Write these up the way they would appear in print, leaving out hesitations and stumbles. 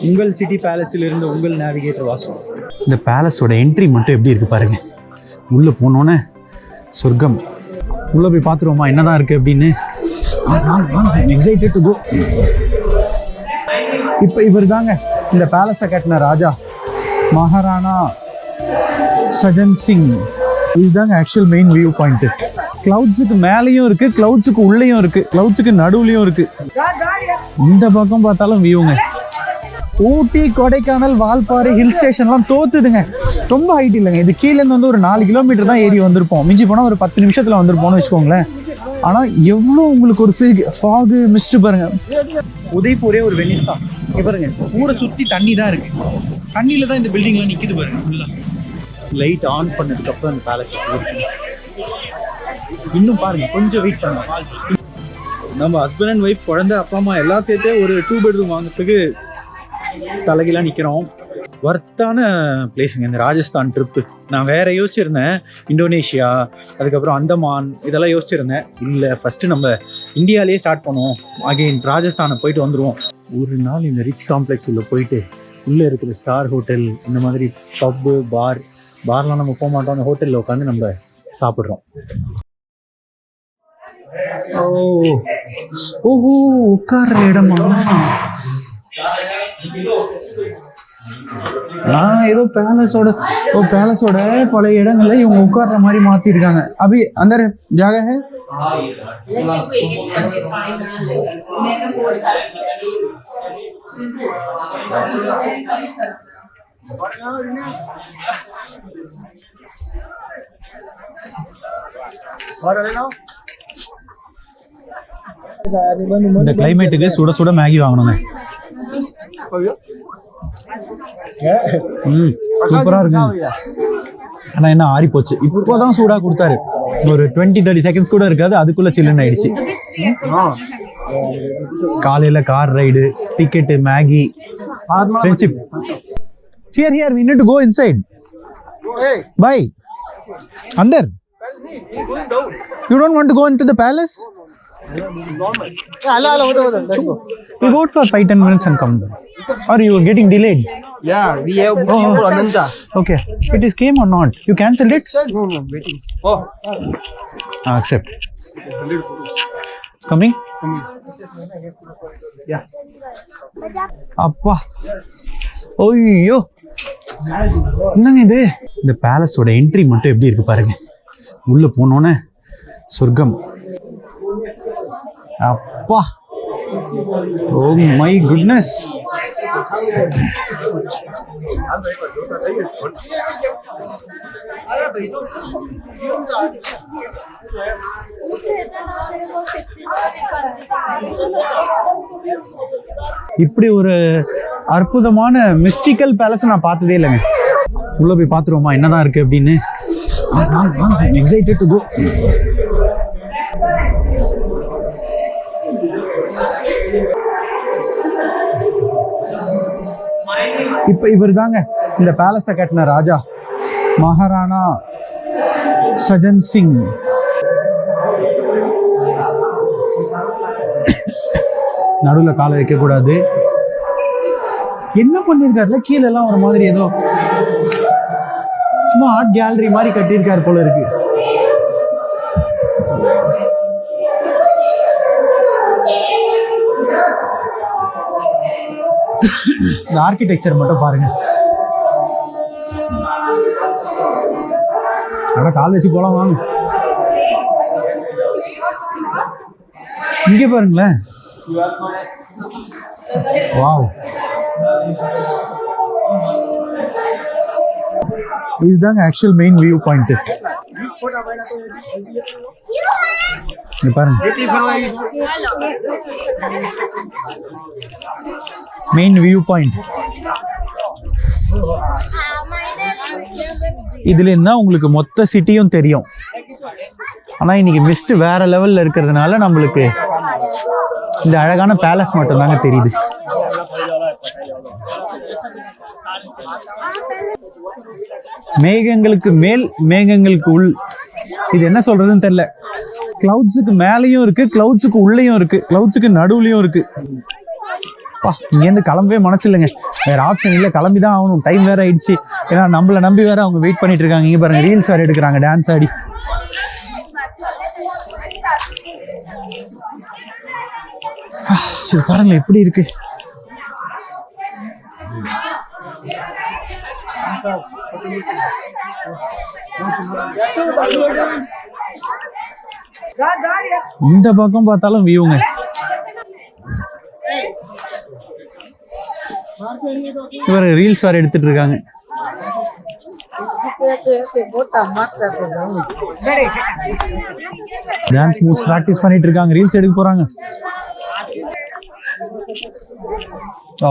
உங்கள் சிட்டி பேலஸில் இருந்து உங்கள் நேவிகேட்டர் வாசு. இந்த பேலஸோட என்ட்ரி மட்டும் எப்படி இருக்கு பாருங்க. உள்ளே போனோன்னே சொர்க்கம். உள்ளே போய் பார்த்துருவோமா என்னதான் இருக்கு அப்படின்னு. Excited to go. இப்போ இவர் தாங்க இந்த பேலஸை கட்டின ராஜா மகாராணா சஜன் சிங். இதுதாங்க ஆக்சுவல் மெயின் வியூ பாயிண்ட். கிளவுட்ஸுக்கு மேலேயும் இருக்கு, கிளவுட்ஸுக்கு உள்ளேயும் இருக்கு, கிளவுட்ஸுக்கு நடுவுலையும் இருக்கு. இந்த பக்கம் பார்த்தாலும் வியூங்க. ஊட்டி, கொடைக்கானல், வால்பாறை ஹில் ஸ்டேஷன்லாம் தோத்துதுங்க. ரொம்ப ஹைட் இல்லைங்க. இது கீழேருந்து வந்து ஒரு 4 கிலோமீட்டர் தான் ஏறி வந்திருப்போம். மிஞ்சி போனால் ஒரு 10 நிமிஷத்தில் வந்திருப்போம்னு வச்சுக்கோங்களேன். ஆனால் எவ்வளோ உங்களுக்கு ஒரு ஃபாகு மிஸ்ட் பாருங்க. உதய்பூரே ஒரு வெனிஸ் தான். இங்கே பாருங்க, ஊரை சுற்றி தண்ணி தான் இருக்கு. தண்ணியில் தான் இந்த பில்டிங்லாம் நிற்கிது பாருங்க. ஃபுல்லாக லைட் ஆன் பண்ணதுக்கப்புறம் அந்த பேலஸ் இன்னும் பாருங்க, கொஞ்சம் வெயிட் பண்ணுங்க. நம்ம ஹஸ்பண்ட் அண்ட் ஒய்ஃப், குழந்தை, அப்பா அம்மா எல்லாம் சேர்த்தே ஒரு 2 பெட்ரூம் வாங்குறதுக்கு தலைகீழாக நிற்கிறோம். ஒர்த்தான பிளேஸுங்க இந்த ராஜஸ்தான் ட்ரிப்பு. நான் வேற யோசிச்சிருந்தேன், இந்தோனேஷியா, அதுக்கப்புறம் அந்தமான், இதெல்லாம் யோசிச்சிருந்தேன். இல்லை, ஃபஸ்ட்டு நம்ம இந்தியாவிலேயே ஸ்டார்ட் பண்ணுவோம். அகெயின் ராஜஸ்தானை போயிட்டு வந்துடுவோம். ஒரு நாள் இந்த ரிச் காம்ப்ளெக்ஸ் உள்ள போயிட்டு உள்ளே இருக்கிற ஸ்டார் ஹோட்டல், இந்த மாதிரி பப்பு, பார்லாம் நம்ம போக மாட்டோம். அந்த ஹோட்டலில் உட்காந்து நம்ம சாப்பிட்றோம். ஓஹோ, உட்கார்ற இடமா? நான் ஏதோ பேலஸோட பல இடங்கள்ல இவங்க உட்கார்ற மாதிரி மாத்திருக்காங்க. அபி அந்தர் ஜாக ஹை. இந்த கிளைமேட்டுக்கு சுட சுட மேகி வாங்கணுங்க. சூப்பரா இருக்கு. ஆனா என்ன ஆறி போச்சு. இப்போதான் சூடா கொடுத்தாரு. ஒரு 20-30 செகண்ட்ஸ் கூட இருக்காது, அதுக்குள்ள சில்லுன்னு ஆயிடுச்சு. காலையில car ride, ticket, Maggi, friendship. Here, we need to go inside. Bye. Andar. You don't want to go into the palace? We go for 5-10 minutes and come down. Or you are getting delayed? Yeah, we have booking for Ananta. Okay. It is came or not? You cancelled it? No, waiting. Oh. Accept. It's coming? Yeah. அப்பா, ஓய்யோ, என்னங்க இது? இந்த பேலஸோட entry மட்டும் எப்படி இருக்கு பாருங்க. உள்ள போனோன்னே சொர்க்கம். அப்பா, ஓ மை குட்னஸ். இப்படி ஒரு அற்புதமான மிஸ்டிக்கல் பேலஸ் நான் பார்த்ததே இல்லைங்க. உள்ள போய் பார்த்துருவோமா என்னதான் இருக்கு அப்படின்னு. Excited to go. இப்போ இவர் தாங்க இந்த பேலஸை கட்டின ராஜா மகாராணா சஜன் சிங். நடுவில் காலை வைக்க கூடாது. என்ன பண்ணிருக்காருல, கீழே எல்லாம் ஒரு மாதிரி ஏதோ சும்மா ஆர்ட் கேலரி மாதிரி கட்டியிருக்காரு போல இருக்கு. இந்த ஆர்கிடெக்சர் மட்டும் பாருங்க. அட கால் வச்சு போலாம் வாங்க. இங்கே பாருங்களேன். வாவ், இதுதாங்க ஆக்சுவல் மெயின் வியூ பாயிண்ட். பாருங்க, மெயின் வியூ பாயிண்ட். இதுல இருந்தா உங்களுக்கு மொத்த சிட்டியும் தெரியும். ஆனா இன்னைக்கு மிஸ்ட் வேற லெவல்ல இருக்கிறதுனால நம்மளுக்கு இந்த அழகான பேலஸ் மட்டும் தாங்க தெரியுது. மேகங்களுக்கு மேல், மேகங்களுக்கு உள். இது என்ன சொல்றதுன்னு தெரியல. கிளவுட்ஸுக்கு மேலேயும் இருக்கு, கிளவுட்ஸுக்கு உள்ளேயும் இருக்கு, கிளவுட்ஸுக்கு நடுவுலையும் இருக்கு. இங்கேருந்து கிளம்பவே மனசு இல்லைங்க, வேற ஆப்ஷன் இல்லை, கிளம்பி தான் ஆகணும். டைம் வேற ஆயிடுச்சு, ஏன்னா நம்மளை நம்பி வேற அவங்க வெயிட் பண்ணிட்டு இருக்காங்க. இங்கே பாருங்க, ரீல்ஸ் வேற எடுக்கிறாங்க டான்ஸ் ஆடி. இது பாருங்க எப்படி இருக்கு. இந்த பக்கம் பார்த்தாலும் வியூங்க. இவர் ரீல்ஸ் வேற எடுத்துட்டு இருக்காங்க. டான்ஸ் மூவ்ஸ் பிராக்டிஸ் பண்ணிட்டு இருக்காங்க, ரீல்ஸ் எடுக்க போறாங்க.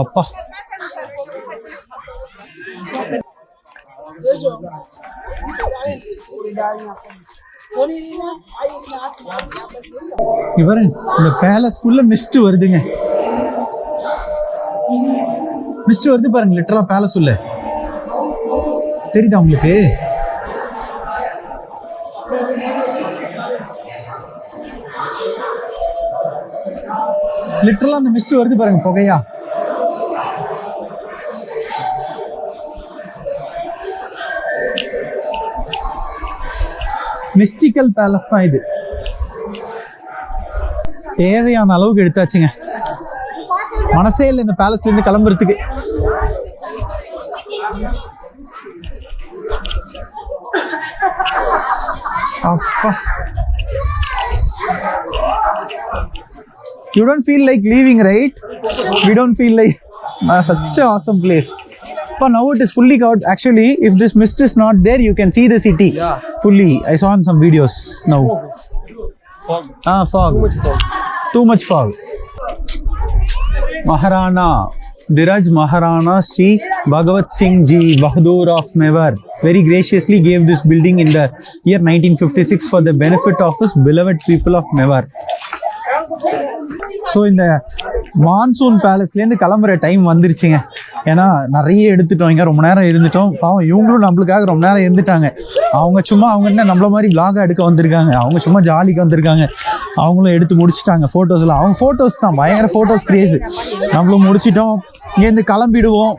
அப்பா இவரு இந்த பேலஸ்குள்ள மிஸ்ட் வருதுங்க, மிஸ்ட் வருது பாருங்க, லிட்டரலா பேலஸ் உள்ள தெரியுதா உங்களுக்கு? லிட்டரலா அந்த மிஸ்ட் வருது பாருங்க, புகையா. மிஸ்டிக்கல் பேலஸ் தான் இது. தேவையான அளவுக்கு எடுத்தாச்சுங்க, மனசே இல்லை இந்த பேலஸ்ல இருந்து கிளம்புறதுக்கு. அப்பா, you don't feel like leaving, right? We don't feel like such an awesome place. But now it is fully covered. Actually, if this mist is not there, you can see the city fully. I saw in some videos now. Fog. Fog. Too much fog. Maharana Dhiraj Maharana Sri Bhagavat Singh Ji Bahadur of Mewar very graciously gave this building in the year 1956 for the benefit of his beloved people of Mewar. So இந்த monsoon பேலஸ்லேருந்து கிளம்புற time வந்துருச்சுங்க. ஏன்னா நிறைய எடுத்துட்டோம், இங்கே ரொம்ப நேரம் இருந்துட்டோம். பாவம் இவங்களும் நம்மளுக்காக ரொம்ப நேரம் இருந்துட்டாங்க. அவங்க சும்மா அவங்க என்ன நம்மள மாதிரி விளாக் எடுக்க வந்திருக்காங்க, அவங்க சும்மா ஜாலிக்கு வந்திருக்காங்க. அவங்களும் எடுத்து முடிச்சுட்டாங்க ஃபோட்டோஸ்லாம். அவங்க ஃபோட்டோஸ் தான் பயங்கர ஃபோட்டோஸ் கிரேஸு. நம்மளும் முடிச்சிட்டோம், இங்கேருந்து கிளம்பிடுவோம்.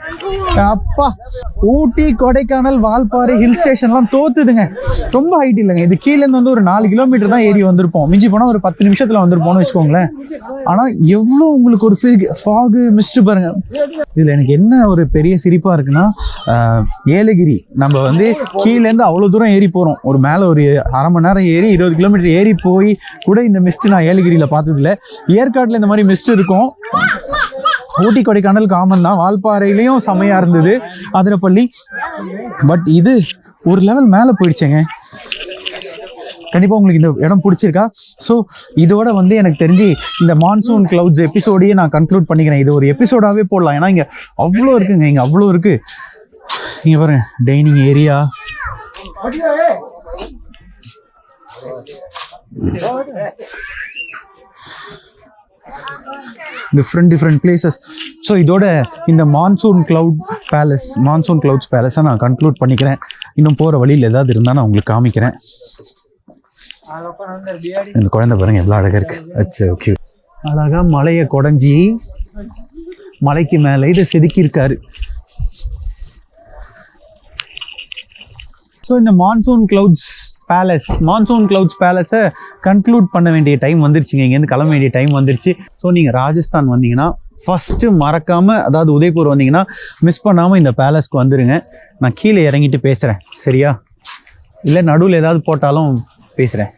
அப்பா, ஊட்டி, கொடைக்கானல், வால்பாறை ஹில் ஸ்டேஷன்லாம் தோத்துதுங்க. ரொம்ப ஹைட் இல்லைங்க, இது கீழேருந்து வந்து ஒரு 4 கிலோமீட்டர் தான் ஏறி வந்திருப்போம். மிஞ்சி போனால் ஒரு 10 நிமிஷத்தில் வந்திருப்போம்னு வச்சுக்கோங்களேன். ஆனால் எவ்வளோ உங்களுக்கு ஒரு ஃபாகு மிஸ்ட் பாருங்க. இதில் எனக்கு என்ன ஒரு பெரிய சிரிப்பாக இருக்குன்னா, ஏலகிரி நம்ம வந்து கீழேருந்து அவ்வளோ தூரம் ஏறி போகிறோம், ஒரு மேலே ஒரு அரை மணி நேரம் ஏறி 20 கிலோமீட்டர் ஏறி போய் கூட இந்த மிஸ்ட் நான் ஏலகிரியில் பார்த்ததில்ல. ஏற்காட்டில் இந்த மாதிரி மிஸ்ட் இருக்கும். ஊட்டி, கொடைக்கானல் காமன் தான், வால்பாறையிலையும் செமையாக இருந்தது, அதிரப்பள்ளி. பட் இது ஒரு லெவல் மேலே போயிடுச்சேங்க. கண்டிப்பாக உங்களுக்கு இந்த இடம் பிடிச்சிருக்கா? ஸோ இதோட வந்து எனக்கு தெரிஞ்சு இந்த மான்சூன் கிளவுட்ஸ் எபிசோடையே நான் கன்க்ளூட் பண்ணிக்கிறேன். இது ஒரு எபிசோடாகவே போடலாம், ஏன்னா இங்கே அவ்வளோ இருக்குங்க, இங்கே அவ்வளோ இருக்குது. இங்கே பாருங்க, dining area, different places. So இதோட இந்த மான்சூன் கிளவுட்ஸ் பேலஸை நான் கன்க்ளூட் பண்ணிக்கிறேன். இன்னும் போகிற வழியில் ஏதாவது இருந்தால் நான் உங்களுக்கு காமிக்கிறேன். இந்த குழந்தை பாருங்க எவ்வளோ அழகாக இருக்கு. அச்சா, ஓகே. அழகா மலையை குடஞ்சி மலைக்கு மேலே இதை செதுக்கியிருக்காரு. ஸோ இந்த மான்சூன் கிளவுட்ஸ் பேலஸை கன்க்ளூட் பண்ண வேண்டிய டைம் வந்துருச்சுங்க. இங்கேருந்து கிளம்ப வேண்டிய டைம் வந்துருச்சு. ஸோ நீங்கள் ராஜஸ்தான் வந்தீங்கன்னா ஃபஸ்ட்டு மறக்காமல், அதாவது உதய்பூர் வந்தீங்கன்னா மிஸ் பண்ணாமல் இந்த பேலஸ்க்கு வந்துடுங்க. நான் கீழே இறங்கிட்டு பேசுகிறேன், சரியா? இல்லை நடுவில் ஏதாவது போட்டாலும் பேசுகிறேன்.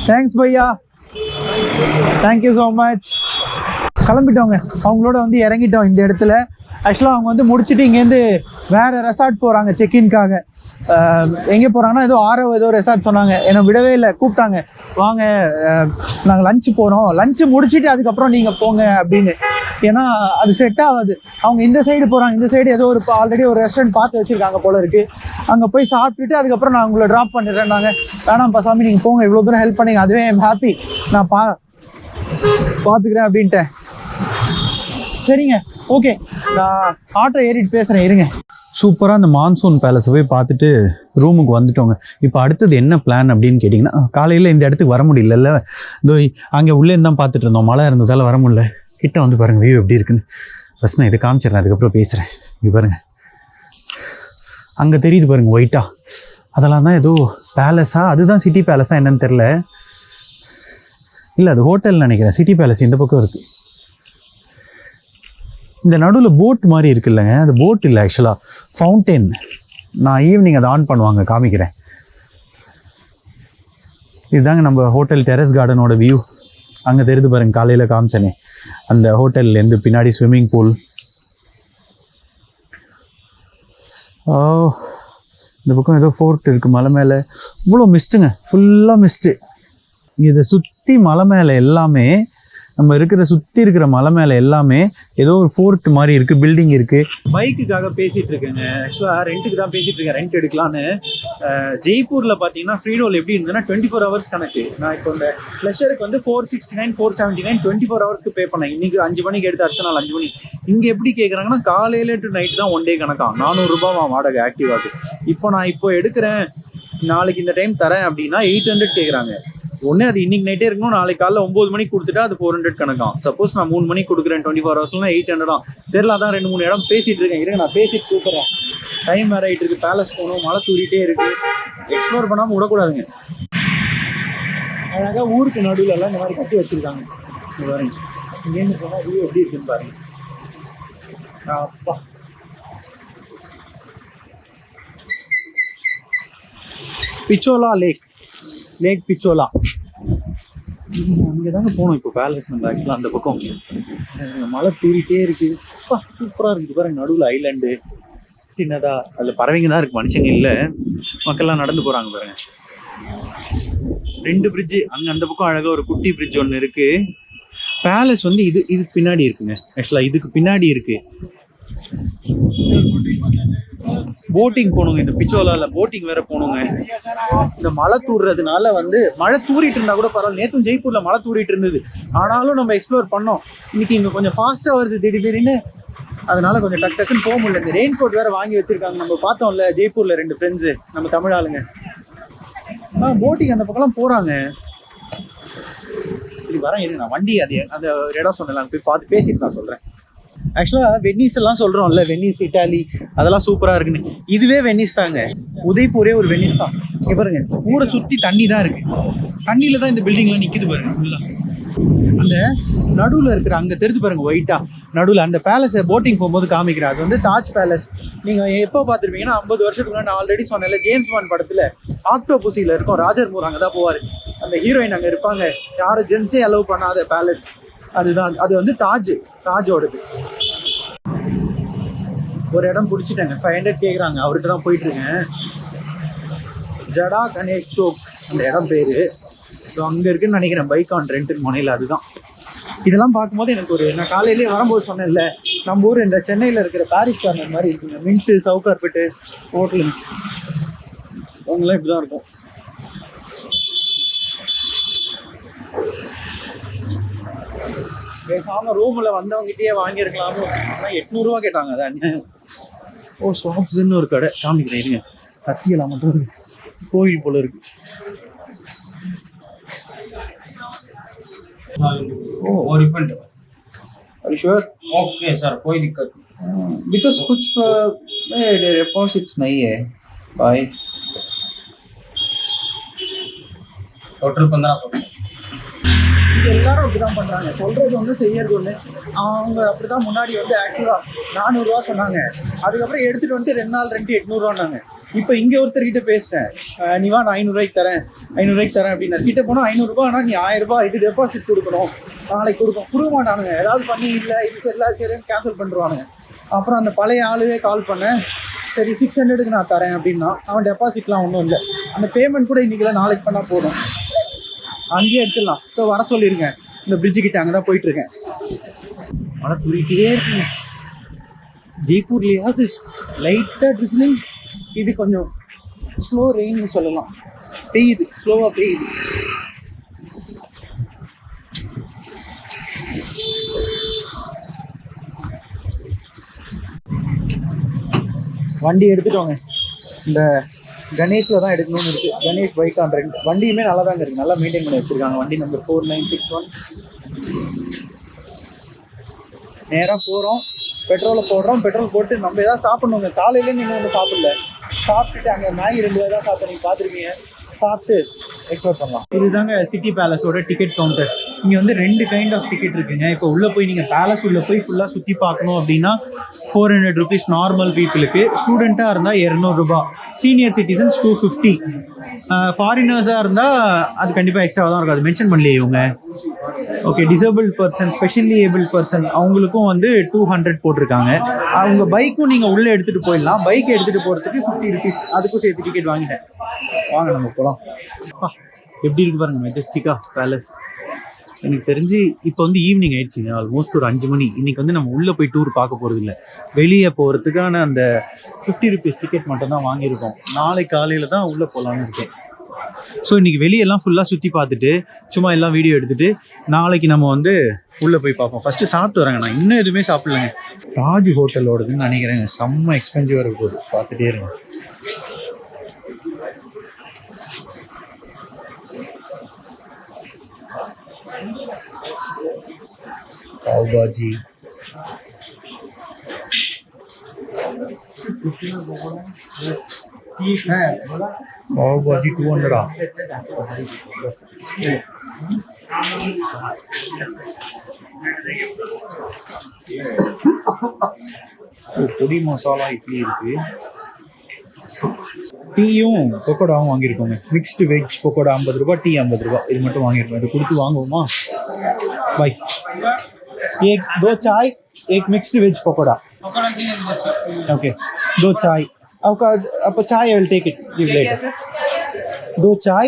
தேங்க்ஸ் பையா, தேங்க்யூ ஸோ மச். கிளம்பிட்டோங்க, அவங்களோட வந்து இறங்கிட்டோம் இந்த இடத்துல. ஆக்சுவலாக அவங்க வந்து முடிச்சுட்டு இங்கேருந்து வேறு ரெசார்ட் போகிறாங்க செக்இன்காக. எங்கே போகிறாங்கன்னா ஏதோ ரெசார்ட் சொன்னாங்க, என்னை விடவே இல்லை, கூப்பிட்டாங்க, வாங்க நாங்கள் லஞ்சு போகிறோம், லஞ்சு முடிச்சுட்டு அதுக்கப்புறம் நீங்கள் போங்க அப்படின்னு. ஏன்னா அது செட் ஆகாது. அவங்க இந்த சைடு போகிறாங்க, இந்த சைடு ஏதோ ஒரு ஆல்ரெடி ஒரு ரெஸ்டாரண்ட் பார்த்து வச்சுருக்காங்க போல இருக்குது. அங்கே போய் சாப்பிட்டுட்டு அதுக்கப்புறம் நான் உங்களை ட்ராப் பண்ணிடுறேன். நாங்கள் வேணாம்ப்பா சாமி, நீங்கள் போங்க, இவ்வளோ தூரம் ஹெல்ப் பண்ணிங்க, அதுவே ஐம் ஹாப்பி, நான் பார்த்துக்கிறேன் அப்படின்ட்டேன். சரிங்க, ஓகே, நான் ஆட்டோ ஏறிட்டு பேசுகிறேன், இருங்க. சூப்பராக அந்த மான்சூன் பேலஸை போய் பார்த்துட்டு ரூமுக்கு வந்துட்டோங்க. இப்போ அடுத்தது என்ன பிளான் அப்படின்னு கேட்டிங்கன்னா, காலையில் இந்த இடத்துக்கு வர முடியல, இதோ அங்கே உள்ளேருந்து தான் பார்த்துட்டு இருந்தோம், மழை இருந்ததால் வர முடியல. கிட்ட வந்து பாருங்கள் வியூ எப்படி இருக்குன்னு. ஃபஸ்ட் நான் இதை காமிச்சிடுறேன், அதுக்கப்புறம் பேசுகிறேன். இங்கே பாருங்கள், அங்கே தெரியுது பாருங்கள் ஒயிட்டா, அதெல்லாம் தான் ஏதோ பேலஸா, அதுதான் சிட்டி பேலஸா என்னன்னு தெரில. இல்லை அது ஹோட்டல் நினைக்கிறேன். சிட்டி பேலஸ் இந்த பக்கம் இருக்குது. இந்த நடுவில் போட் மாதிரி இருக்கு இல்லைங்க, அது போட் இல்லை ஆக்சுவலாக ஃபவுண்டெயின். நான் ஈவினிங் அதை ஆன் பண்ணுவாங்க, காமிக்கிறேன். இதுதாங்க நம்ம ஹோட்டல் டெரஸ் கார்டனோட வியூ. அங்கே தெரியுது பாருங்க, காலையில் காமிச்சனே அந்த ஹோட்டல்லேருந்து பின்னாடி ஸ்விம்மிங் பூல். ஓ, இந்த பக்கம் ஏதோ ஃபோர்ட் இருக்குது மலை மேலே. இவ்வளோ மிஸ்ட்டுங்க, ஃபுல்லாக மிஸ்ட்டு. இதை சுற்றி மலை மேலே எல்லாமே, நம்ம சுற்றி இருக்கிற மலை மேலே எல்லாமே ஏதோ ஒரு ஃபோர்ட் மாதிரி இருக்குது, பில்டிங் இருக்குது. பைக்குக்காக பேசிகிட்டு இருக்கேங்க. ஆக்சுவலாக ரெண்ட்டுக்கு தான் பேசிகிட்டு இருக்கேன், ரெண்ட் எடுக்கலான்னு. ஜெய்ப்பூரில் பார்த்தீங்கன்னா ஃப்ரீடோல் எப்படி இருந்ததுன்னா 24 hours கணக்கு. நான் இப்போ இந்த ப்ளஷருக்கு வந்து 469, 479 24 hours பே பண்ணேன். இன்றைக்கி 5 மணிக்கு எடுத்து அடுத்த நாள் 5 மணி. இங்கே எப்படி கேட்குறாங்கன்னா காலையில் டு நைட்டு தான் 1 day கணக்கா, 400 ரூபாவா வாடகை ஆக்டிவாக்கு. இப்போ எடுக்கிறேன், நாளைக்கு இந்த டைம் தரேன் அப்படின்னா 800 கேட்குறாங்க. ஒன்று அது இன்னைக்கு நைட்டே இருக்கணும், நாளைக்கு காலைல 9 மணிக்கு கொடுத்துட்டா அது 400 கணக்காம். சப்போஸ் நான் 3 மணிக்கு கொடுக்குறேன் 24 hours 800 தான். தெரியல, தான் 2-3 இடம் பேசிகிட்டு இருக்கேன். இருங்க நான் பேசிட்டு கூப்பிட்றேன். டைம் வேற ஆகிட்டு இருக்கு, பேலஸ் போகணும், மழை தூரிட்டே இருக்கு. எக்ஸ்ப்ளோர் பண்ணாமல் விடக்கூடாதுங்க. அழகாக ஊருக்கு நடுவில் எல்லாம் இந்த மாதிரி கட்டி வச்சிருக்காங்க. பாருங்க, இங்கேருந்து போனால் வியூ எப்படி இருக்குன்னு பாருங்க. அப்பா, பிச்சோலா லேக் பிச்சோலா. அங்கே தாங்க போகணும் இப்போ பேலஸ். நம்ம ஆக்சுவலாக அந்த பக்கம் மழை தூரிட்டே இருக்கு. அப்பா சூப்பராக இருக்குது பாருங்க, நடுவில் ஐலாண்டு சின்னதாக. அதில் பறவைங்க தான் இருக்குது, மனுஷங்க இல்லை. மக்கள்லாம் நடந்து போகிறாங்க பாருங்க. 2 பிரிட்ஜு அங்கே, அந்த பக்கம் அழகாக ஒரு குட்டி பிரிட்ஜ் ஒன்று இருக்குது. பேலஸ் வந்து இதுக்கு பின்னாடி இருக்குங்க. ஆக்சுவலாக இதுக்கு பின்னாடி இருக்குது. போட்டிங் போகணுங்க, இந்த பிச்சோலாவில் போட்டிங் வேற போகணுங்க. இந்த மழை தூர்றதுனால வந்து மழை தூரிட்டு இருந்தா கூட பரவாயில்ல. நேற்றும் ஜெய்ப்பூர்ல மழை தூரிட்டு இருந்தது, ஆனாலும் நம்ம எக்ஸ்ப்ளோர் பண்ணோம். இன்னைக்கு இங்கே கொஞ்சம் ஃபாஸ்ட்டாக வருது திடீர்னு, அதனால கொஞ்சம் டக்குன்னு போக முடியல. இந்த ரெயின் கோட் வேற வாங்கி வச்சிருக்காங்க. நம்ம பார்த்தோம்ல ஜெய்ப்பூர்ல 2 ஃப்ரெண்ட்ஸு, நம்ம தமிழ் ஆளுங்க. போட்டிங் அந்த பக்கம்லாம் போறாங்க. இது வரேன், இருக்கு நான் வண்டி அந்த இடம் சொன்னேன், போய் பார்த்து பேசிட்டு நான் சொல்றேன். ஆக்சுவலாக வெனிஸ் எல்லாம் சொல்கிறோம்ல, வெனிஸ் இட்டாலி அதெல்லாம் சூப்பராக இருக்குன்னு. இதுவே வெனிஸ் தாங்க, உதய்பூரே ஒரு வெனிஸ் தான். இங்கே பாருங்க, ஊரை சுற்றி தண்ணி தான் இருக்கு. தண்ணியில் தான் இந்த பில்டிங்லாம் நிற்கிது பாருங்க ஃபுல்லாக. அந்த நடுவில் இருக்கிற அங்கே தெரிஞ்சு பாருங்க ஒயிட்டா, நடுவில் அந்த பேலஸை போட்டிங் போகும்போது காமிக்கிறேன். அது வந்து தாஜ் பேலஸ். நீங்கள் எப்போ பார்த்துருப்பீங்கன்னா 50 வருஷத்துக்கு முன்னாடி, நான் ஆல்ரெடி சொன்னேன்ல ஜேம்ஸ் பாண்ட் படத்தில் ஆக்டோபஸில் இருக்கும் ராஜர் மூர், அங்கே தான் போவார். அந்த ஹீரோயின் அங்கே இருப்பாங்க. யாரும் ஜென்ஸே அலோவ் பண்ணாத பேலஸ் அதுதான். அது வந்து தாஜோடது. ஒரு இடம் பிடிச்சிட்டாங்க, 500 கேட்குறாங்க. அவர்கிட்ட தான் போயிட்டு இருக்கேன். ஜடா கணேஷ் சோக் அந்த இடம் பேரு. அங்கே இருக்குன்னு நினைக்கிறேன், பைக் ஆன் ரெண்ட்டுக்கு முனையில். அதுதான் இதெல்லாம் பார்க்கும்போது எனக்கு நான் காலையிலேயே வரும்போது சொன்னேன்ல, நம்ம ஊர் இந்த சென்னையில் இருக்கிற பாரிஸ் கார்னர் மாதிரி இருக்குங்க. மின்ட்டு, சவுகார்பேட்டு ஹோட்டலு அவங்களாம் இப்படி தான் இருக்கும். பேசாம ரூம்ல வந்தவங்ககிட்டயே வாங்கியிருக்கலாமோ. ஆனால் 800 ரூபா கேட்டாங்க. அதான் ஓ ஷாப்ஸ்ன்னு ஒரு கடை காமிக்கிறேன், இருங்க. கத்தியெல்லாம் மட்டும் இருக்கு, கோயில் போல இருக்கு. वो रिफंड है। Are you sure? Okay sir, कोई दिक्कत नहीं। Because कुछ deposits नहीं है भाई। टोटल 1500। எல்லாரும் அப்படிதான் பண்றாங்க, சொல்றது ஒன்று செய்யறது ஒன்று. அவங்க அப்படிதான் முன்னாடி வந்து ஆக்டிவா 400 ரூபா சொன்னாங்க. அதுக்கப்புறம் எடுத்துட்டு வந்துட்டு 2 நாள் ரெண்டு 800 ரூபான்னாங்க. இப்போ இங்கே ஒருத்தர்கிட்ட பேசிட்டேன், நீ வா நான் 500 ரூபாய்க்கு தரேன், 500 ரூபாய்க்கு தரேன் அப்படின்னு. கிட்ட போனால் 500 ரூபா, ஆனால் நீ 1000 ரூபாய் இது டெபாசிட் கொடுக்கணும், நாளைக்கு கொடுக்க மாட்டானுங்க. ஏதாவது பண்ணி இல்லை இது சரின்னு கேன்சல் பண்ணிடுவானுங்க. அப்புறம் அந்த பழைய ஆளுவே கால் பண்ணேன், சரி 600க்கு நான் தரேன் அப்படின்னா. அவன் டெபாசிட்லாம் ஒன்றும் இல்லை, அந்த பேமெண்ட் கூட இன்றைக்கி நாளைக்கு பண்ணால் போதும், அங்கேயே எடுத்துடலாம். இப்போ வர சொல்லியிருக்கேன், இந்த பிரிட்ஜு கிட்ட அங்கே தான் போயிட்டுருக்கேன். மழை தூரிட்டே இருக்குங்க. ஜெய்ப்பூர்லேயாவது லைட்டாக ட்ரிஸ்லிங், இது கொஞ்சம் ஸ்லோ ரெயின்னு சொல்லலாம். பெய்யுது, ஸ்லோவாக பெய்யுது. வண்டி எடுத்துட்டோங்க. இந்த கணேஷில் தான் எடுக்கணும்னு இருக்குது. Ganesh bike on rent. வண்டியுமே நல்லா தாங்க இருக்குது, நல்லா மெயின்டைன் பண்ணி வச்சுருக்காங்க. வண்டி நம்பர் 4961. நேராக போகிறோம், பெட்ரோலை போடுறோம். பெட்ரோல் போட்டு நம்ம எதாவது சாப்பிட்ணுங்க. காலையிலே நீங்கள் வந்து சாப்பிடல, சாப்பிட்டுட்டு அங்கே மேகி 2 பேர் தான் சாப்பிட்டு நீங்கள் பார்த்துருக்கீங்க. சாப்பிட்டு எக்ஸ்ப்ளோர் பண்ணலாம். இதுதாங்க சிட்டி பேலஸோட டிக்கெட் கவுண்டர். இங்கே வந்து 2 கைண்ட் ஆஃப் டிக்கெட் இருக்குங்க. இப்போ உள்ளே போய் நீங்கள் பேலஸ் உள்ளே போய் ஃபுல்லாக சுற்றி பார்க்கணும் அப்படின்னா 400 ருபீஸ் நார்மல் பீப்புளுக்கு. ஸ்டூடெண்ட்டாக இருந்தால் 200 ரூபா, சீனியர் சிட்டிசன்ஸ் 250. ஃபாரினர்ஸாக இருந்தால் அது கண்டிப்பாக எக்ஸ்ட்ரா தான் இருக்கும். அது மென்ஷன் பண்ணலையே இவங்க. Okay, disable person, specially able person அவங்களுக்கும் வந்து 200 போட்டிருக்காங்க. அவங்க பைக்கும் நீங்கள் உள்ளே எடுத்துகிட்டு போயிடலாம். பைக் எடுத்துகிட்டு போகிறதுக்கு 50 ருபீஸ், அதுக்கும் சேர்த்து டிக்கெட் வாங்கிட்டேன். வாங்க நம்ம போகலாம். எப்படி இருக்கு பாருங்க மெஜஸ்டிக்கா பேலஸ். எனக்கு தெரிஞ்சு இப்போ வந்து ஈவினிங் ஆயிடுச்சுங்க, ஆல்மோஸ்ட் ஒரு 5 மணி. இன்னைக்கு வந்து நம்ம உள்ளே போய் டூர் பார்க்க போகிறது இல்லை. வெளியே போகிறதுக்கான அந்த 50 ருபீஸ் டிக்கெட் மட்டும் தான் வாங்கியிருக்கோம். நாளைக்கு காலையில் தான் உள்ளே போகலான்னு இருக்கேன். ஸோ இன்றைக்கி வெளியெல்லாம் ஃபுல்லாக சுற்றி பார்த்துட்டு சும்மா எல்லாம் வீடியோ எடுத்துகிட்டு நாளைக்கு நம்ம வந்து உள்ளே போய் பார்ப்போம். ஃபஸ்ட்டு சாப்பிட்டு வரேங்க. நான் இன்னும் எதுவுமே சாப்பிட்லங்க. தாஜ் ஹோட்டலோடதுன்னு நினைக்கிறேங்க. செம்ம எக்ஸ்பென்சிவாக இருக்க போகுது, பார்த்துட்டே இருங்க. पाव भाजी, पाव भाजी 200. பொடி மசாலா இட்லி இருக்கு. டீயும் பக்கோடாவும் வாங்கியிருக்கோங்க. மிக்ஸ்டு வெஜ் பக்கோடா 50 ரூபா, டீ 50 ரூபா. இது மட்டும் வாங்கியிருக்கோம். இது கொடுத்து வாங்குவோமா? பாய். एक 2 चाय, एक मिक्स्ड वेज पकोड़ा. ओके, 2 चाय. आपका चाय I will take it, give later. 2 चाय,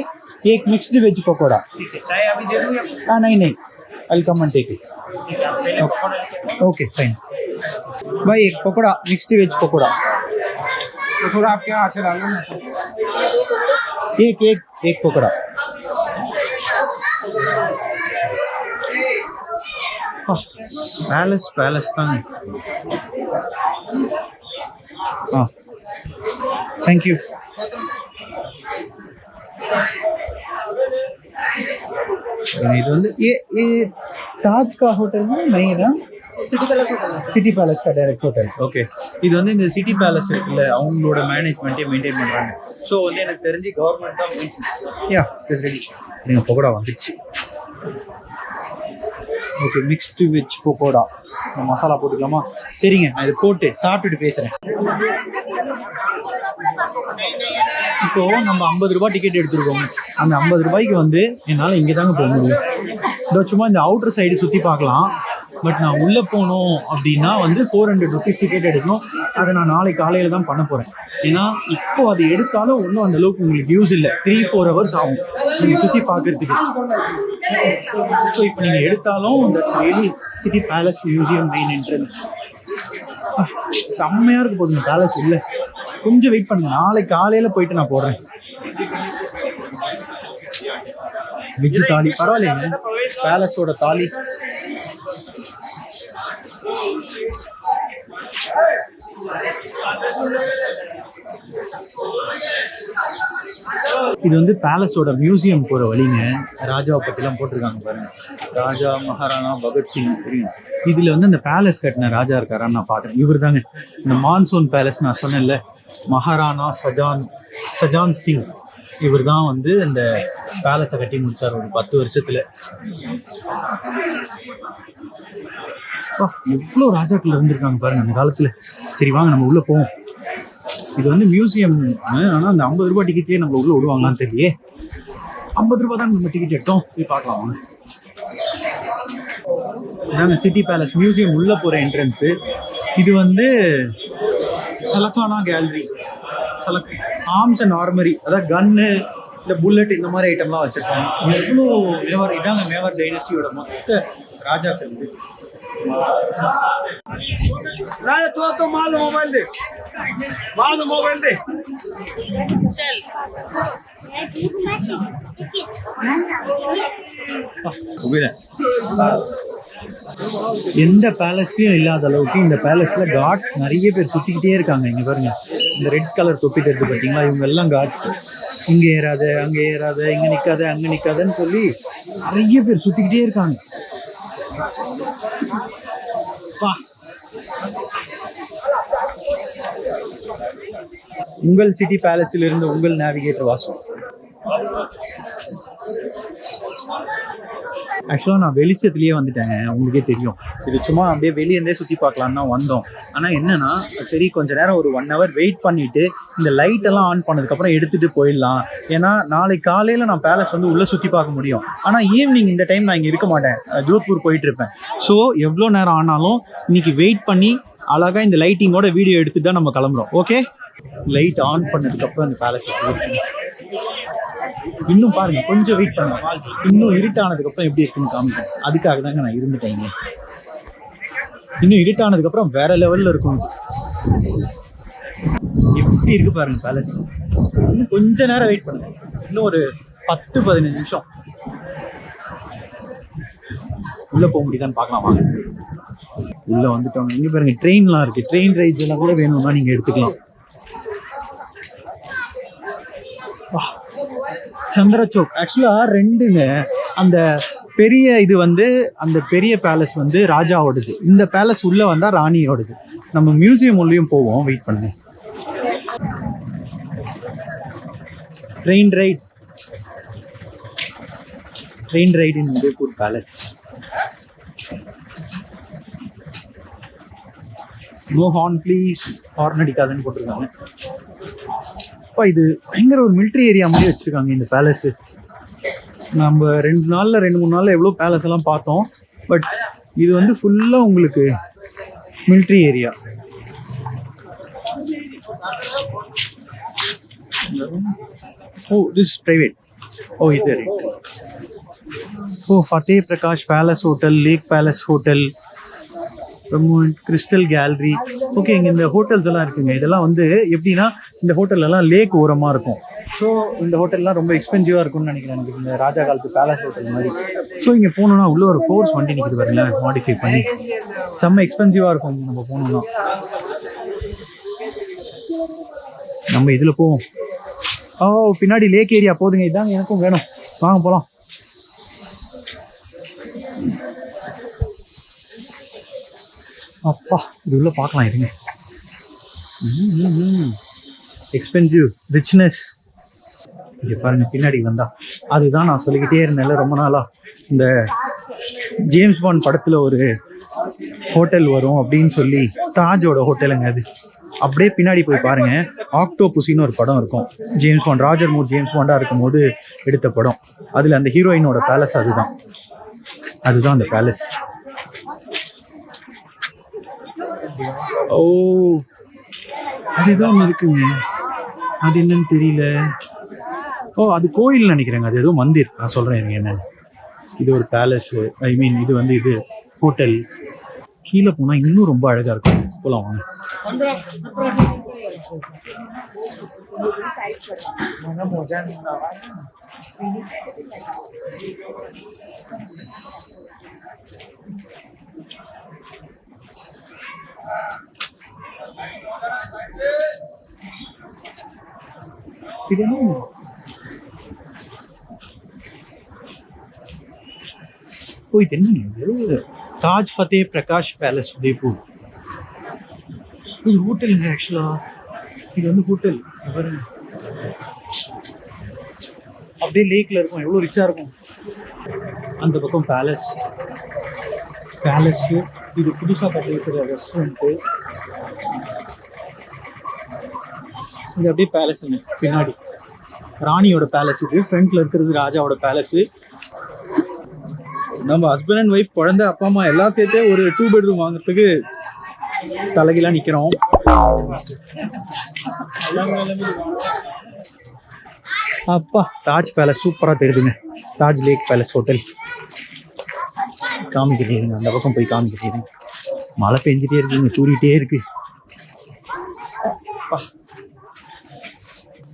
एक मिक्स्ड वेज पकोड़ा. ठीक है, चाय अभी दे दूं या? हाँ नहीं नहीं, I will come and take it. Okay fine. भाई एक पकोड़ा, मिक्स्ड वेज पकोड़ा. तो थोड़ा आपके हाथ से डालो ना. एक एक एक पकोड़ा. பேலஸ் பேலஸ் தாங்க. தேங்க்யூ. இது வந்து ताज का होटल में नहीं है ना? சிட்டி பேலஸ் का डायरेक्ट होटल. ஓகே, இது வந்து இந்த சிட்டி பேலஸ் இருக்குல்ல, அவங்களோட மேனேஜ்மெண்ட்டே மெயின்டைன் பண்ணுறாங்க. ஸோ வந்து எனக்கு தெரிஞ்சு கவர்மெண்ட் தான் யா இஸ் ரெடி. நீங்கள் பக்கோடா வந்துடுச்சு. Okay, mixed veg pakoda. மசாலா போட்டுக்கலாமா? சரிங்க, நான் இதை போட்டு சாப்பிட்டுட்டு பேசுகிறேன். இப்போ நம்ம 50 ரூபாய் டிக்கெட் எடுத்துருக்கோங்க. அந்த 50 ரூபாய்க்கு வந்து என்னால் இங்கே தாங்க போக முடியும். இதோ சும்மா இந்த அவுட்டர் சைடு சுற்றி பார்க்கலாம். பட் நான் உள்ளே போகணும் அப்படின்னா வந்து 400 ருபீஸ் டிக்கெட் எடுக்கணும். அதை நான் நாளைக்கு காலையில் தான் பண்ண போகிறேன். ஏன்னா இப்போ அது எடுத்தாலும் ஒன்றும் அந்த அளவுக்கு உங்களுக்கு யூஸ் இல்லை. 3-4 ஹவர்ஸ் ஆகும் நீங்கள் சுற்றி பார்க்குறதுக்கு. ஸோ இப்போ நீங்கள் எடுத்தாலும் that's really city palace museum main entrance. செம்மையாக இருக்க போதுங்க பேலஸ். இல்லை கொஞ்சம் வெயிட் பண்ணுங்க, நாளைக்கு காலையில் போயிட்டு நான் போடுறேன். வெஜ் தாலி பரவாயில்லைங்க, பேலஸோட தாலி. இது வந்து பேலஸோட மியூசியம் போகிற வழிங்க. ராஜாவை பற்றிலாம் போட்டிருக்காங்க பாருங்க. ராஜா, மகாராணா, பகத்சிங். இதில் வந்து அந்த பேலஸ் கட்டின ராஜா இருக்காரான்னு நான் பார்க்குறேன். இவர் தாங்க இந்த மான்சூன் பேலஸ் நான் சொன்னேன்ல, மகாராணா சஜான் சிங். இவர் தான் வந்து இந்த பேலஸை கட்டி முடிச்சார் ஒரு 10 வருஷத்துல. எவ்வளோ ராஜாக்கள் இருந்திருக்காங்க பாருங்க அந்த காலத்துல. சரி வாங்க நம்ம உள்ள போவோம். இது வந்து மியூசியம். ஆனால் அந்த 50 ரூபாய் டிக்கெட்லேயே நம்ம உள்ள விடுவாங்களான்னு தெரியலையே. 50 ரூபாய் தான் நம்ம டிக்கெட் எடுத்தோம். போய் பார்க்கலாம் வாங்க. நாங்கள் சிட்டி பேலஸ் மியூசியம் உள்ள போகிற என்ட்ரன்ஸு. இது வந்து சலக்கானா கேலரி. ஆர்ம்ஸ் அண்ட் ஆர்மரி, அதாவது கன்னு, இந்த புல்லட், இந்த மாதிரி ஐட்டம்லாம் வச்சுருக்காங்க. எவ்வளோ மேவர். இதாங்க மேவர் டைனஸ்டியோட மொத்த ராஜாக்கள். இது मोबाइल दे। எந்த பேலஸ்லயும் இல்லாத அளவுக்கு இந்த பேலஸ்ல காட்ஸ் நிறைய பேர் சுத்திக்கிட்டே இருக்காங்க. இங்க பாருங்க, இந்த ரெட் கலர் தொப்பி தெரிஞ்சு பார்த்தீங்களா, இவங்க எல்லாம் காட்ஸ். இங்கே ஏறாத, அங்கே ஏறாத, இங்கே நிற்காத, அங்கே நிற்காதன்னு சொல்லி நிறைய பேர் சுற்றிக்கிட்டே இருக்காங்க. உங்கள் சிட்டி பேலஸில் இருந்து உங்கள் நேவிகேட்டர் வாசு. ஆக்சுவலாக நான் வெளிச்சத்துலேயே வந்துட்டேங்க, உங்களுக்கே தெரியும். இது சும்மா அப்படியே வெளியேருந்தே சுற்றி பார்க்கலான்னு தான் வந்தோம். ஆனால் என்னன்னா, சரி கொஞ்ச நேரம் ஒரு 1 hour வெயிட் பண்ணிவிட்டு இந்த லைட்டெல்லாம் ஆன் பண்ணதுக்கப்புறம் எடுத்துகிட்டு போயிடலாம். ஏன்னா நாளைக்கு காலையில் நான் பேலஸ் வந்து உள்ளே சுற்றி பார்க்க முடியும். ஆனால் ஈவினிங் இந்த டைம் நான் இங்கே இருக்க மாட்டேன், ஜோத்பூர் போயிட்டு இருப்பேன். ஸோ எவ்வளோ நேரம் ஆனாலும் இன்னைக்கு வெயிட் பண்ணி அழகாக இந்த லைட்டிங்கோட வீடியோ எடுத்துட்டு தான் நம்ம கிளம்புறோம். ஓகே, லைட் ஆன் பண்ணதுக்கப்புறம் அந்த பேலஸை இன்னும் பாருங்க, கொஞ்சம் வெயிட் பண்ணுங்க, இன்னும் இருட்டானதுக்கு அப்புறம் எப்படி இருக்குன்னு காமிப்பேன். அதுக்காக தாங்க நான் இருந்துட்டேங்க. இன்னும் இருட்டானதுக்கு அப்புறம் வேற லெவல்ல இருக்கும். எப்படி இருக்கு பாருங்க பேலஸ். இன்னும் கொஞ்ச நேரம் வெயிட் பண்ணுங்க, இன்னும் ஒரு 10-15 நிமிஷம் உள்ள போக முடியுதான்னு பார்க்கலாமா. உள்ள வந்துட்டோம். இங்க பாருங்க ட்ரெயின்லாம் இருக்கு. ட்ரெயின் ரைட்ஸ் எல்லாம் கூட வேணும்னா நீங்க எடுத்துக்கலாம். சந்திரசோக் ஆக்சுவலா ரெண்டுங்க. அந்த பெரிய இது வந்து அந்த பெரிய பேலஸ் வந்து ராஜாவோடது. இந்த பேலஸ் உள்ள வந்தா ராணியோடது. நம்ம மியூசியம் உள்ளேயும் போவோம், வெயிட் பண்ணுங்க. Train ride in Udaipur palace. No horn please, horn அடிக்காதுன்னு போட்டிருக்காங்க. இது பயங்கர ஒரு மிலிட்ரி ஏரியா மாதிரி வச்சிருக்காங்க இந்த பேலஸ். நம்ம 2-3 நாள்ல எவ்வளோ பேலஸ் எல்லாம் பார்த்தோம். பட் இது வந்து ஃபுல்லா உங்களுக்கு military area. Oh this private. Oh இது oh Fateh Prakash palace hotel, lake palace hotel, crystal gallery. Okay, இங்கே இந்த ஹோட்டல்ஸ் எல்லாம் இருக்குங்க. இதெல்லாம் வந்து எப்படின்னா, இந்த ஹோட்டல்லாம் லேக் ஓரமாக இருக்கும். ஸோ இந்த ஹோட்டல்லாம் ரொம்ப எக்ஸ்பென்சிவாக இருக்கும்னு நினைக்கிறேன் எனக்கு, இந்த ராஜா காலத்து பேலஸ் ஹோட்டல் மாதிரி. ஸோ இங்கே போனோம்னா உள்ள ஒரு ஃபோர்ஸ் வண்டி நிற்கிது பாருங்களேன், மாடிஃபை பண்ணி. செம்ம எக்ஸ்பென்சிவாக இருக்கும் நம்ம போனோம்னா. நம்ம இதில் போவோம். ஓ பின்னாடி லேக் ஏரியா போதுங்க, இதாங்க எனக்கும் வேணும். வாங்க போகலாம். அப்பா இது உள்ள பார்க்கலாம் இருங்க. Expensive richness. இங்கே பாருங்க பின்னாடி வந்தா, அதுதான் நான் சொல்லிக்கிட்டே இருந்தேன்ல ரொம்ப நாளா. இந்த ஜேம்ஸ் பாண்ட் படத்துல ஒரு ஹோட்டல் வரும் அப்படின்னு சொல்லி, தாஜோட ஹோட்டலுங்க அது. அப்படியே பின்னாடி போய் பாருங்க, ஆக்டோபுசின்னு ஒரு படம் இருக்கும். James Bond, Roger Moore James பாண்டா இருக்கும் போது எடுத்த படம். அதுல அந்த ஹீரோயினோட பேலஸ் அதுதான் அந்த பேலஸ். ஓ அதுதான் இருக்குங்க, அது என்னன்னு தெரியல. ஓ அது கோயில் நினைக்கிறேங்க, அது ஏதோ மந்திர். நான் சொல்றேன் என்னன்னு. இது ஒரு பேலஸ், ஐ மீன் இது வந்து இது ஹோட்டல். கீழே போனா இன்னும் ரொம்ப அழகா இருக்கும். போலாம் வாங்க. தாஜ் ஃபத்தே பிரகாஷ் பேலஸ் உதய்பூர். இது ஹோட்டலுங்க. ஆக்சுவலா இது வந்து ஹோட்டல். அப்படியே லேக்ல இருக்கும், எவ்வளவு ரிச்சா இருக்கும். அந்த பக்கம் பேலஸ். இது புதுசா கட்டிருக்கிற ரெஸ்டாரண்ட். இது அப்படியே பேலஸுங்க. பின்னாடி ராணியோட பேலஸ், இது ஃப்ரண்ட்ல இருக்கிறது ராஜாவோட பேலஸ். நம்ம ஹஸ்பண்ட் அண்ட் ஒய்ஃப், குழந்தை, அப்பா அம்மா எல்லாம் சேர்த்தே ஒரு 2 bedroom வாங்குறதுக்கு தலைகீழா நிக்கிறோம். அப்பா தாஜ் பேலஸ் சூப்பரா தெரியுதுங்க. தாஜ் லேக் பேலஸ் ஹோட்டல் காமிக்கிறீங்க. அந்த பக்கம் போய் காமிக்கிறீங்க. மழை பெஞ்சிட்டே இருக்குங்க, தூரிட்டே இருக்கு.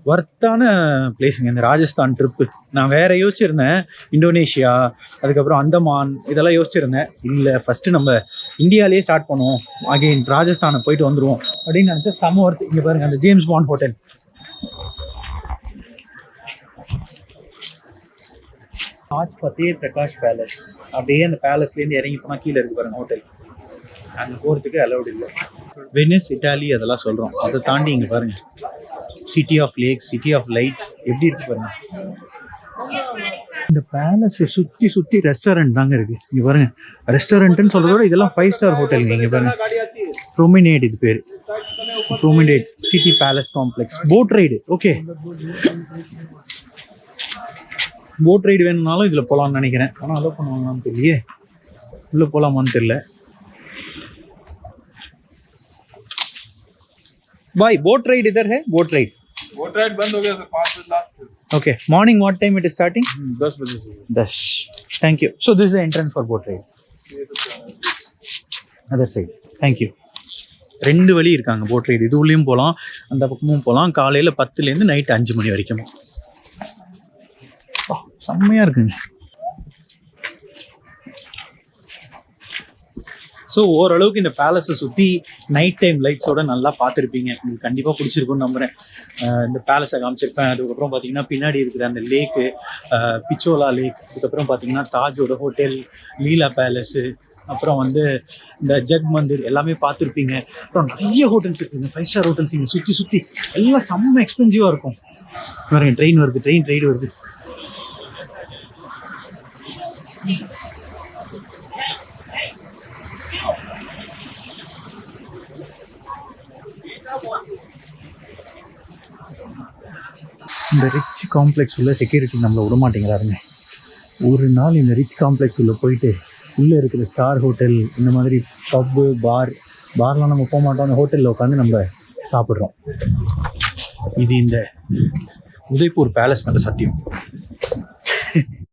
வர்த்தான பிளேஸுங்க இந்த ராஜஸ்தான் ட்ரிப்பு. நான் வேற யோசிச்சிருந்தேன், இந்தோனேஷியா, அதுக்கப்புறம் அந்தமான், இதெல்லாம் யோசிச்சிருந்தேன். இல்லை, ஃபர்ஸ்ட் நம்ம இந்தியாவிலேயே ஸ்டார்ட் பண்ணுவோம், அகைன் ராஜஸ்தானை போயிட்டு வந்துடுவோம் அப்படின்னு நினச்சா செம ஒர்த்து. இங்கே பாருங்கள் அந்த James bond hotel. Taj ஃபத்தே Prakash palace. அப்படியே அந்த பேலஸ்லேருந்து இறங்கி போனால் கீழே இருக்கு பாருங்கள் ஹோட்டல். அங்கே போகிறதுக்கு அலௌட் இல்லை. வெனிஸ் இட்டாலி அதெல்லாம் சொல்கிறோம். அதை தாண்டி இங்கே பாருங்கள் city of lakes, city of lights எப்படி இருக்கு பாருங்க. இந்த பேலஸை சுற்றி சுற்றி ரெஸ்டாரண்ட் தாங்க இருக்கு. இங்கே பாருங்க, ரெஸ்டாரண்ட்னு சொல்றதோட இதெல்லாம் 5 ஸ்டார் ஹோட்டலுங்க. இங்கே பாருங்க ப்ரோமினேட், இது பேர் promenade city palace complex. Boat ride, okay boat ride வேணும்னாலும் இதில் போகலாம்னு நினைக்கிறேன். ஆனால் அலோவ் பண்ணுவாங்களான்னு தெரியலையே, உள்ளே போகலாமான்னு தெரியல. भाई बोट राइड इधर है? बोट राइड बंद हो गया सर, 5 बजे last. Okay, morning what time it is starting? 10 बजे से। 10, thank you. So this is the entrance for boat ride, other side. Thank you. 2 வழி இருக்காங்க போட் ரைடு. இது உள்ளேயும் போகலாம், அந்த பக்கமும் போகலாம். காலையில் 10லேருந்து நைட் 5 மணி வரைக்கும். செம்மையாக இருக்குங்க. ஸோ ஓரளவுக்கு இந்த பேலஸை சுற்றி நைட் டைம் லைட்ஸோட நல்லா பார்த்துருப்பீங்க. உங்களுக்கு கண்டிப்பாக பிடிச்சிருக்குன்னு நம்புகிறேன். இந்த பேலஸை காமிச்சிருப்பேன். அதுக்கப்புறம் பார்த்தீங்கன்னா பின்னாடி இருக்கிற அந்த லேக்கு, பிச்சோலா லேக், அதுக்கப்புறம் பார்த்தீங்கன்னா தாஜோட ஹோட்டல், லீலா பேலஸு, அப்புறம் வந்து இந்த ஜக் மந்திர் எல்லாமே பார்த்துருப்பீங்க. அப்புறம் நிறைய ஹோட்டல்ஸ் இருக்குங்க, 5 ஸ்டார் ஹோட்டல்ஸ் இங்கே சுற்றி சுற்றி. எல்லாம் செம்ம எக்ஸ்பென்சிவாக இருக்கும். பாருங்க ட்ரெயின் வருது, ட்ரெயின் ரைடு வருது. இந்த ரிச் காம்ப்ளெக்ஸ் உள்ள செக்யூரிட்டி நம்மளை விட மாட்டேங்கிறாருங்க. ஒரு நாள் இந்த ரிச் காம்ப்ளெக்ஸ் உள்ள போயிட்டு உள்ளே இருக்கிற ஸ்டார் ஹோட்டல், இந்த மாதிரி பப்பு, பார்லாம் நம்ம போக மாட்டோம். அந்த ஹோட்டலில் உட்காந்து நம்ம சாப்பிட்றோம். இது இந்த உதய்பூர் பேலஸ் மேலே சத்தியம்.